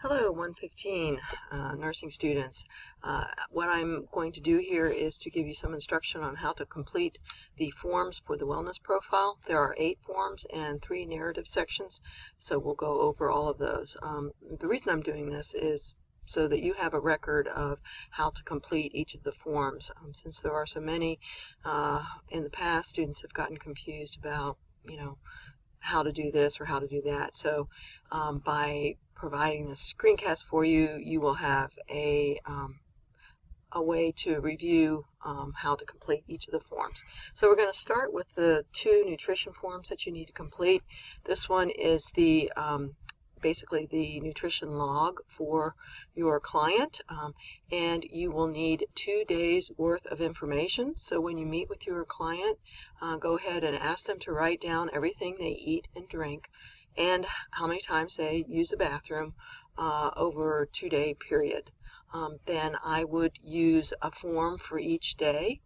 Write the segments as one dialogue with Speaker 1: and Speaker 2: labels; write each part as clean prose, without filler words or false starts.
Speaker 1: Hello, 115 nursing students. What I'm going to do here is to give you some instruction on how to complete the forms for the wellness profile. There are 8 forms and 3 narrative sections, so we'll go over all of those. The reason I'm doing this is so that you have a record of how to complete each of the forms. Since there are so many in the past, students have gotten confused about, how to do this or how to do that. So by providing this screencast for you, you will have a way to review how to complete each of the forms. So we're going to start with the 2 nutrition forms that you need to complete. This one is the basically the nutrition log for your client, and you will need 2 days worth of information. So when you meet with your client, go ahead and ask them to write down everything they eat and drink and how many times they use the bathroom over a 2-day period. Then I would use a form for each day,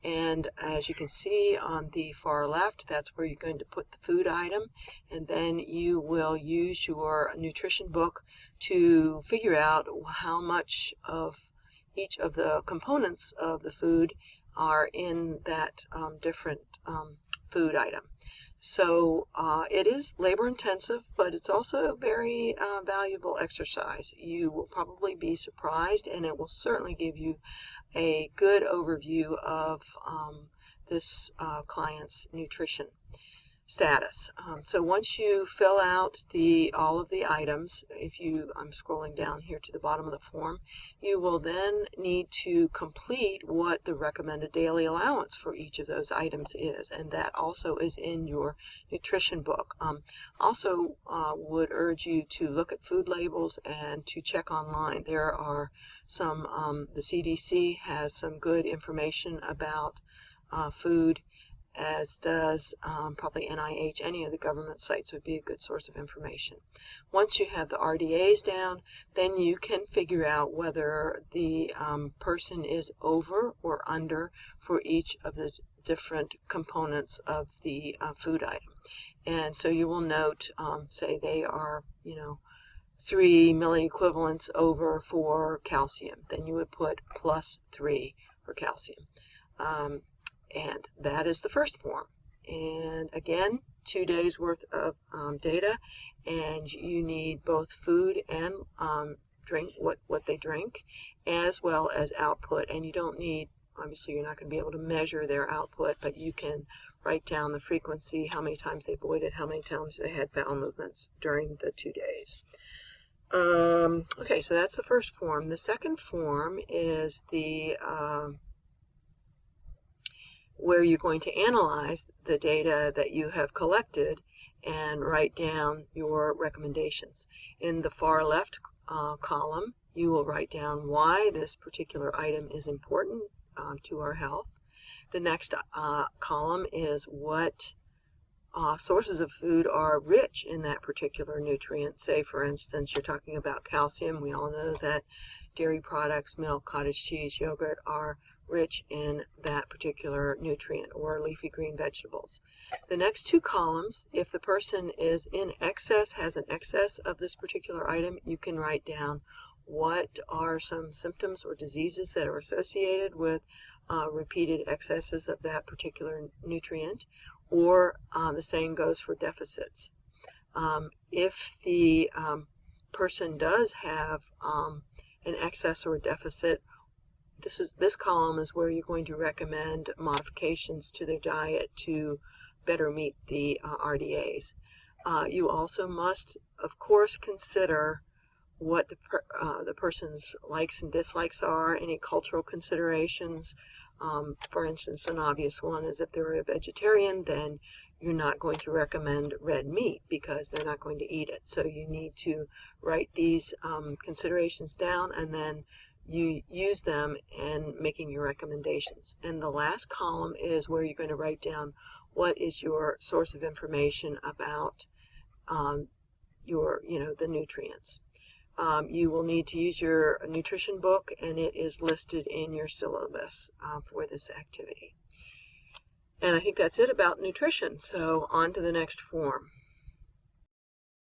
Speaker 1: and as you can see on the far left, that's where you're going to put the food item, and then you will use your nutrition book to figure out how much of each of the components of the food are in that different food item. So it is labor intensive, but it's also a very valuable exercise. You will probably be surprised, and it will certainly give you a good overview of this client's nutrition status. So once you fill out all of the items, I'm scrolling down here to the bottom of the form, you will then need to complete what the recommended daily allowance for each of those items is, and that also is in your nutrition book. Also would urge you to look at food labels and to check online. There are some, the CDC has some good information about food, as does probably NIH. Any of the government sites would be a good source of information. Once you have the RDAs down, then you can figure out whether the person is over or under for each of the different components of the food item. And so you will note, say they are, 3 milliequivalents over for calcium. Then you would put +3 for calcium. And that is the first form. And again, 2 days worth of data, and you need both food and drink, what they drink, as well as output. And you don't need, obviously you're not going to be able to measure their output, but you can write down the frequency, how many times they voided, how many times they had bowel movements during the 2 days. Okay, so that's the first form. The second form is the where you're going to analyze the data that you have collected and write down your recommendations. In the far left column, you will write down why this particular item is important to our health. The next column is what sources of food are rich in that particular nutrient. Say, for instance, you're talking about calcium. We all know that dairy products, milk, cottage cheese, yogurt are rich in that particular nutrient, or leafy green vegetables. The next 2 columns, if the person is in excess, has an excess of this particular item, you can write down what are some symptoms or diseases that are associated with repeated excesses of that particular nutrient, or the same goes for deficits. If the person does have an excess or a deficit, this column is where you're going to recommend modifications to their diet to better meet the RDAs. You also must, of course, consider what the person's likes and dislikes are, any cultural considerations. For instance, an obvious one is if they're a vegetarian, then you're not going to recommend red meat because they're not going to eat it. So you need to write these considerations down, and then you use them in making your recommendations. And the last column is where you're going to write down what is your source of information about the nutrients. You will need to use your nutrition book, and it is listed in your syllabus for this activity. And I think that's it about nutrition. So on to the next form.